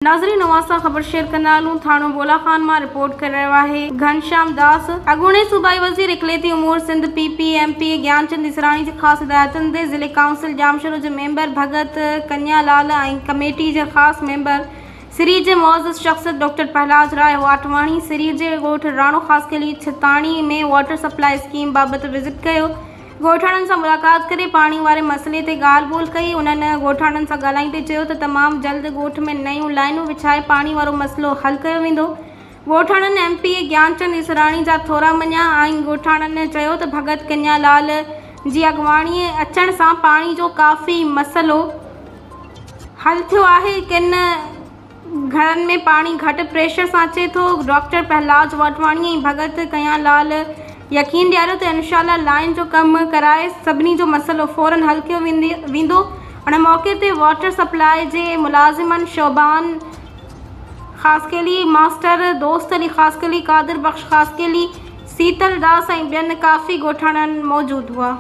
नाज़रीन नवासा खबर शेयर कंदालूं। थानो बोला खान मां रिपोर्ट कर रहा है घनश्याम दास। अॻूणे सूबाई वज़ीर इक़लियती उमूर सिंध PPMP ज्ञानचंद इसराणी जी ख़ासि हिदायतुनि ते ज़िले काउंसिल जामशरो जे मेंबर भगत कन्यालाल ऐं कमेटी जे ख़ासि मेंबर सिरी जे मुअज़्ज़ज़ शख़्स डॉक्टर प्रहलाद राय वाटवाणी सिरी जे ॻोठ राणो ख़ासकेली छिताणी में वाटर सप्लाई स्कीम बाबति विज़िट कयो। ॻोठाणनि सां मुलाक़ात करे पाणी वारे मसइले ते ॻाल्हि ॿोल कई। उन्हनि ॻोठाणनि सां ॻाल्हाईंदे चयो त तमामु जल्द ॻोठ में नयूं लाइनूं विछाए पाणी वारो मसइलो हल कयो वेंदो। ॻोठाणनि MP ज्ञानचंद इसराणी जा थोरा मञिया ऐं ॻोठाणनि चयो त भगत कन्यालाल जी अॻवाणीअ अचण सां पाणी जो काफ़ी मसइलो हल थियो आहे। किन घरनि में पाणी घटि प्रेशर सां अचे थो। डॉक्टर प्रहलाद वाटवाणी ऐं भगत कन्यालाल यकीन ॾियारियो त इंशाअल्लाह लाइन जो कमु कराए सभिनी जो मसइलो फ़ौरन हल कयो वेंदो। उन मौक़े ते वाटर सप्लाई जे मुलाज़िमनि शोबान ख़ासकेली मास्टर दोस्त अली ख़ासकेली कादिर बख़्श ख़ासकेली सीतल दास ऐं ॿियनि काफ़ी ॻोठाणनि मौजूदु हुआ।